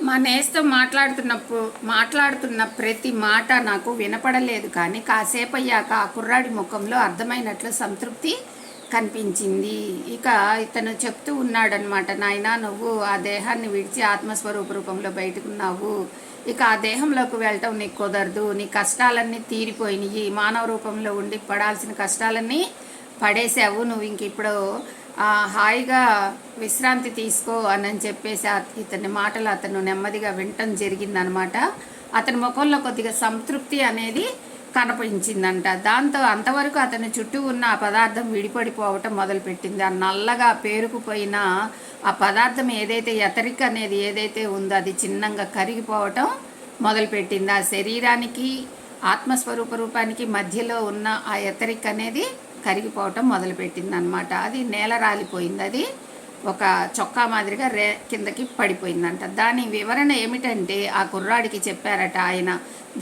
మా నేస్తం మాట్లాడుతున్న ప్రతి మాట నాకు వినపడలేదు, కానీ కాసేపు అయ్యాక ఆ కుర్రాడి ముఖంలో అర్థమైనట్లు సంతృప్తి కనిపించింది. ఇక ఇతను చెప్తూ ఉన్నాడనమాట, నాయనా నువ్వు ఆ దేహాన్ని విడిచి ఆత్మస్వరూప రూపంలో బయటకున్నావు. ఇక ఆ దేహంలోకి వెళ్ళటం నీకు కుదరదు. నీ కష్టాలన్నీ తీరిపోయినాయి. మానవ రూపంలో ఉండి పడాల్సిన కష్టాలన్నీ పడేసావు. నువ్వు ఇంక ఇప్పుడు హాయిగా విశ్రాంతి తీసుకో అని చెప్పేసి ఇతని మాటలు అతను నెమ్మదిగా వినటం జరిగిందనమాట. అతని ముఖంలో కొద్దిగా సంతృప్తి అనేది కనిపించిందంట. దాంతో అంతవరకు అతని చుట్టూ ఉన్న ఆ పదార్థం విడిపడిపోవటం మొదలుపెట్టింది. ఆ నల్లగా పేరుకుపోయిన ఆ పదార్థం ఏదైతే ఎతరిక అనేది ఏదైతే ఉందో అది చిన్నంగా కరిగిపోవటం మొదలుపెట్టింది. ఆ శరీరానికి ఆత్మస్వరూప రూపానికి మధ్యలో ఉన్న ఆ ఎతరిక అనేది కరిగిపోవటం మొదలుపెట్టింది అనమాట. అది నేల రాలిపోయింది. అది ఒక చొక్కా మాదిరిగా కిందకి పడిపోయిందంట. దాని వివరణ ఏమిటంటే, ఆ కుర్రాడికి చెప్పారట ఆయన,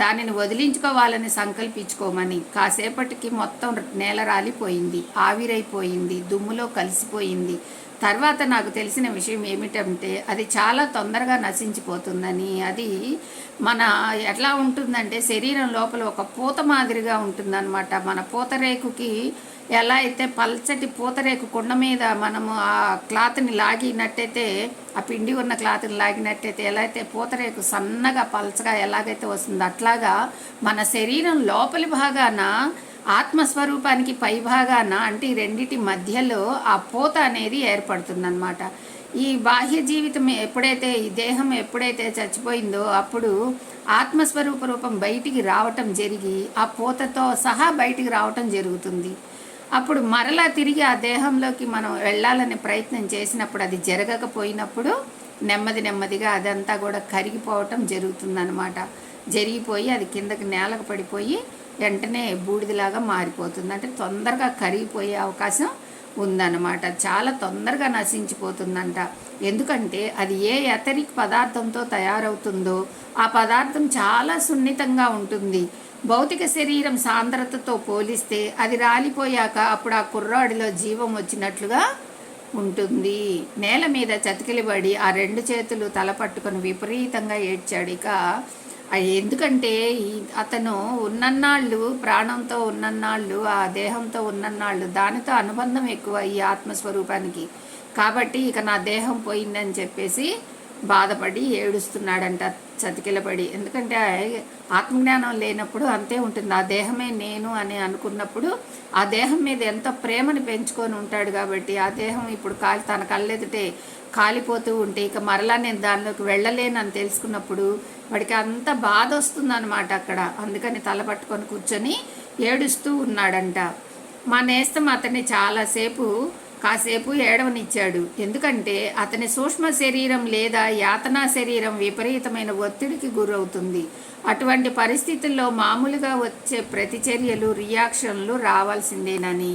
దానిని వదిలించుకోవాలని సంకల్పించుకోమని. కాసేపటికి మొత్తం నేల రాలిపోయింది, ఆవిరైపోయింది, దుమ్ములో కలిసిపోయింది. తర్వాత నాకు తెలిసిన విషయం ఏమిటంటే, అది చాలా తొందరగా నశించిపోతుందని. అది మన ఎట్లా ఉంటుందంటే, శరీరం లోపల ఒక పూత మాదిరిగా ఉంటుందన్నమాట. మన పూతరేకుకి ఎలా అయితే పల్చటి పూతరేకు కుండ మీద మనము ఆ క్లాత్ని లాగినట్టయితే, ఆ పిండి ఉన్న క్లాత్ని లాగినట్టయితే ఎలా అయితే పూతరేకు సన్నగా పల్చగా ఎలాగైతే వస్తుందో, అట్లాగా మన శరీరం లోపలి భాగాన ఆత్మస్వరూపానికి పై భాగాన అంటే ఈ రెండిటి మధ్యలో ఆ పూత అనేది ఏర్పడుతుందన్నమాట. ఈ బాహ్య జీవితం ఎప్పుడైతే, ఈ దేహం ఎప్పుడైతే చచ్చిపోయిందో అప్పుడు ఆత్మస్వరూప రూపం బయటికి రావటం జరిగి ఆ పూతతో సహా బయటికి రావటం జరుగుతుంది. అప్పుడు మరలా తిరిగి ఆ దేహంలోకి మనం వెళ్ళాలనే ప్రయత్నం చేసినప్పుడు అది జరగకపోయినప్పుడు నెమ్మదిగా అదంతా కూడా కరిగిపోవటం జరుగుతుందన్నమాట. జరిగిపోయి అది కిందకి నేలకు పడిపోయి వెంటనే బూడిదలాగా మారిపోతుంది. అంటే తొందరగా కరిగిపోయే అవకాశం ఉందన్నమాట. చాలా తొందరగా నశించిపోతుందంట. ఎందుకంటే అది ఏ ఎథరిక్ పదార్థంతో తయారవుతుందో ఆ పదార్థం చాలా సున్నితంగా ఉంటుంది. భౌతిక శరీరం సాంద్రతతో పోలిస్తే అది రాలిపోయాక అప్పుడు ఆ కుర్రాడిలో జీవం వచ్చినట్లుగా ఉంటుంది. నేల మీద చతికిలిబడి ఆ రెండు చేతులు తల పట్టుకొని విపరీతంగా ఏడ్చాడు. ఇక ఎందుకంటే అతను ఉన్నన్నాళ్ళు, ప్రాణంతో ఉన్నన్నాళ్ళు, ఆ దేహంతో ఉన్నన్నాళ్ళు దానితో అనుబంధం ఎక్కువ ఈ ఆత్మస్వరూపానికి. కాబట్టి ఇక నా దేహం పోయిందని చెప్పేసి బాధపడి ఏడుస్తున్నాడంట చతికిలపడి. ఎందుకంటే ఆత్మజ్ఞానం లేనప్పుడు అంతే ఉంటుంది. ఆ దేహమే నేను అని అనుకున్నప్పుడు ఆ దేహం మీద ఎంతో ప్రేమని పెంచుకొని ఉంటాడు. కాబట్టి ఆ దేహం ఇప్పుడు తన కళ్ళెదుటే కాలిపోతూ ఉంటే ఇక మరలా నేను దానిలోకి వెళ్ళలేనని తెలుసుకున్నప్పుడు వాడికి అంత బాధ వస్తుందన్నమాట అక్కడ. అందుకని తల పట్టుకొని కూర్చొని ఏడుస్తూ ఉన్నాడంట. మా నేస్తం అతన్ని కాసేపు ఏడవనిచ్చాడు. ఎందుకంటే అతని సూక్ష్మ శరీరం లేదా యాతనా శరీరం విపరీతమైన ఒత్తిడికి గురవుతుంది. అటువంటి పరిస్థితుల్లో మామూలుగా వచ్చే ప్రతిచర్యలు, రియాక్షన్లు రావాల్సిందేనని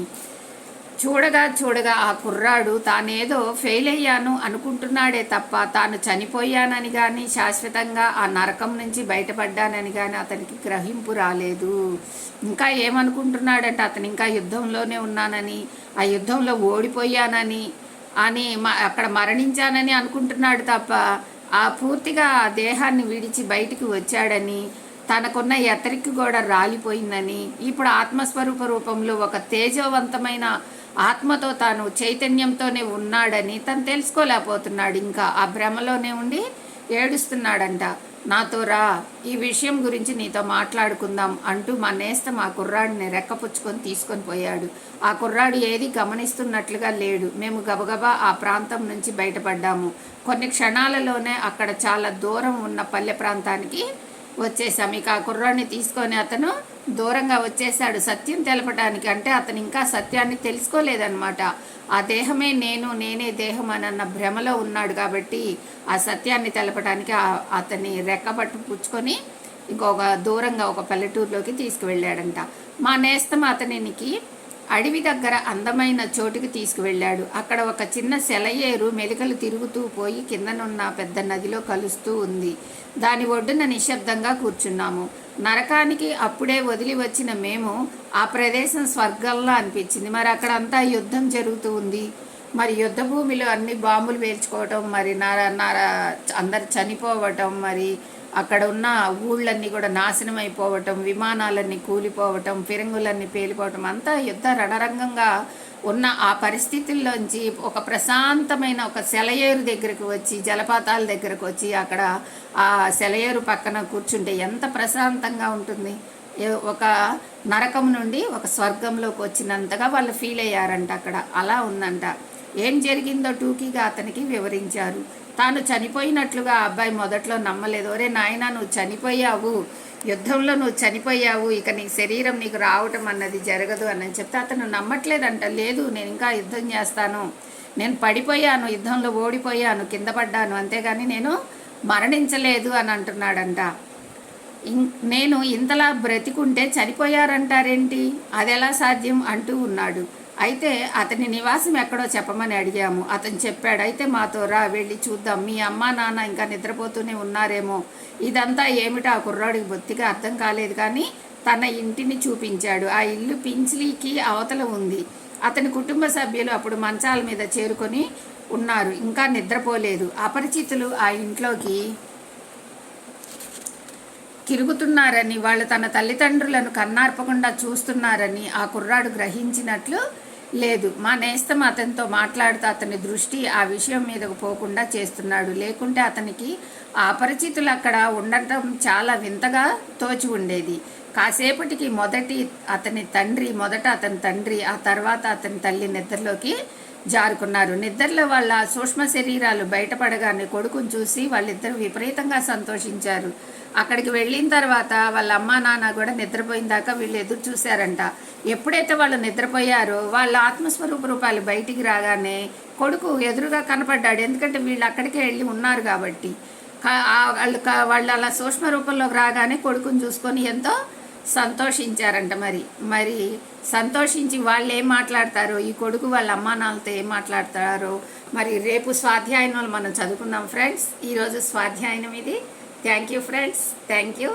చూడగా ఆ కుర్రాడు తానేదో ఫెయిల్ అయ్యాను అనుకుంటున్నాడే తప్ప తాను చనిపోయానని కానీ శాశ్వతంగా ఆ నరకం నుంచి బయటపడ్డానని కానీ అతనికి గ్రహింపు రాలేదు. ఇంకా ఏమనుకుంటున్నాడంటే అతను ఇంకా యుద్ధంలోనే ఉన్నానని, ఆ యుద్ధంలో ఓడిపోయానని అక్కడ మరణించానని అనుకుంటున్నాడు తప్ప ఆ పూర్తిగా ఆ దేహాన్ని విడిచి బయటికి వచ్చాడని, తనకున్న ఎతరికి కూడా రాలిపోయిందని, ఇప్పుడు ఆత్మస్వరూప రూపంలో ఒక తేజవంతమైన ఆత్మతో తాను చైతన్యంతోనే ఉన్నాడని తను తెలుసుకోలేకపోతున్నాడు. ఇంకా ఆ భ్రమలోనే ఉండి ఏడుస్తున్నాడంట. నాతో రా, ఈ విషయం గురించి నీతో మాట్లాడుకుందాం అంటూ మా నేస్తం ఆ కుర్రాడిని రెక్కపుచ్చుకొని తీసుకొని పోయాడు. ఆ కుర్రాడు ఏది గమనిస్తున్నట్లుగా లేడు. మేము గబగబా ఆ ప్రాంతం నుంచి బయటపడ్డాము. కొన్ని క్షణాలలోనే అక్కడ చాలా దూరం ఉన్న పల్లె ప్రాంతానికి వచ్చేసాం. ఇక ఆ కుర్రాడిని తీసుకొని అతను దూరంగా వచ్చేసాడు సత్యం తెలపడానికి. అంటే అతను ఇంకా సత్యాన్ని తెలుసుకోలేదన్నమాట. ఆ దేహమే నేను, నేనే దేహం అని అన్న భ్రమలో ఉన్నాడు. కాబట్టి ఆ సత్యాన్ని తెలపడానికి అతన్ని రెక్కబట్టు పుచ్చుకొని దూరంగా ఒక పల్లెటూరులోకి తీసుకువెళ్ళాడంట. మా నేస్తం అతనికి అడవి దగ్గర అందమైన చోటుకి తీసుకువెళ్ళాడు. అక్కడ ఒక చిన్న సెలయేరు మెలికలు తిరుగుతూ పోయి కిందనున్న పెద్ద నదిలో కలుస్తూ ఉంది. దాని ఒడ్డున నిశ్శబ్దంగా కూర్చున్నాము. నరకానికి అప్పుడే వదిలి వచ్చిన మేము ఆ ప్రదేశం స్వర్గంలా అనిపించింది. మరి అక్కడ అంతా యుద్ధం జరుగుతూ ఉంది. మరి యుద్ధ భూమిలో అన్ని బాంబులు పేల్చుకోవటం, మరి అందరు చనిపోవటం, మరి అక్కడ ఉన్న ఊళ్ళన్నీ కూడా నాశనం అయిపోవటం, విమానాలన్నీ కూలిపోవటం, ఫిరంగులన్నీ పేలిపోవటం, అంతా యుద్ధ రణరంగంగా ఉన్న ఆ పరిస్థితుల్లోంచి ఒక ప్రశాంతమైన ఒక సెలయేరు దగ్గరకు వచ్చి, జలపాతాల దగ్గరకు వచ్చి అక్కడ ఆ సెలయేరు పక్కన కూర్చుంటే ఎంత ప్రశాంతంగా ఉంటుంది. ఒక నరకం నుండి ఒక స్వర్గంలోకి వచ్చినంతగా వాళ్ళు ఫీల్ అయ్యారంట. అక్కడ అలా ఉందంట. ఏం జరిగిందో టూకీగా అతనికి వివరించారు. తాను చనిపోయినట్లుగా ఆ అబ్బాయి మొదట్లో నమ్మలేదు. ఒరే నాయనా, నువ్వు చనిపోయావు, యుద్ధంలో నువ్వు చనిపోయావు, ఇక నీ శరీరం నీకు రావటం అన్నది జరగదు అని చెప్తే అతను నమ్మట్లేదంట. లేదు, నేను ఇంకా యుద్ధం చేస్తాను, నేను పడిపోయాను, యుద్ధంలో ఓడిపోయాను, కింద పడ్డాను, అంతేగాని నేను మరణించలేదు అని అంటున్నాడంట. నేను ఇంతలా బ్రతికుంటే చనిపోయారంటారేంటి, అది ఎలా సాధ్యం అంటూ ఉన్నాడు. అయితే అతని నివాసం ఎక్కడో చెప్పమని అడిగాము. అతను చెప్పాడు. అయితే మాతో రా, వెళ్ళి చూద్దాం, మీ అమ్మా నాన్న ఇంకా నిద్రపోతూనే ఉన్నారేమో. ఇదంతా ఏమిటో ఆ కుర్రాడికి బొత్తిగా అర్థం కాలేదు, కానీ తన ఇంటిని చూపించాడు. ఆ ఇల్లు పించ్లీకి అవతల ఉంది. అతని కుటుంబ సభ్యులు అప్పుడు మంచాల మీద చేరుకొని ఉన్నారు, ఇంకా నిద్రపోలేదు. అపరిచితులు ఆ ఇంట్లోకి తిరుగుతున్నారని, వాళ్ళు తన తల్లిదండ్రులను కన్నార్పకుండా చూస్తున్నారని ఆ కుర్రాడు గ్రహించినట్లు లేదు. మా నేస్తం అతనితో మాట్లాడుతూ అతని దృష్టి ఆ విషయం మీదకు పోకుండా చేస్తున్నాడు. లేకుంటే అతనికి ఆ అపరిచితులు అక్కడ ఉండటం చాలా వింతగా తోచి ఉండేది. కాసేపటికి అతని తండ్రి, ఆ తర్వాత అతని తల్లి నిద్రలోకి జారుకున్నారు. నిద్రలో వాళ్ళ సూక్ష్మ శరీరాలు బయటపడగానే కొడుకుని చూసి వాళ్ళిద్దరూ విపరీతంగా సంతోషించారు. అక్కడికి వెళ్ళిన తర్వాత వాళ్ళ అమ్మా నాన్న కూడా నిద్రపోయిన దాకా వీళ్ళు ఎదురు చూశారంట. ఎప్పుడైతే వాళ్ళు నిద్రపోయారో వాళ్ళ ఆత్మస్వరూప రూపాలు బయటికి రాగానే కొడుకు ఎదురుగా కనపడ్డాడు. ఎందుకంటే వీళ్ళు అక్కడికే వెళ్ళి ఉన్నారు కాబట్టి. వాళ్ళు అలా సూక్ష్మ రూపంలోకి రాగానే కొడుకుని చూసుకొని ఎంతో సంతోషించారంట. మరి సంతోషించి వాళ్ళు ఏం మాట్లాడతారో, ఈ కొడుకు వాళ్ళ అమ్మా నాన్నలతో ఏం మాట్లాడతారో మరి రేపు స్వాధ్యాయనంలో మనం చదువుకుందాం ఫ్రెండ్స్. ఈరోజు స్వాధ్యాయనం ఇది. Thank you friends. Thank you.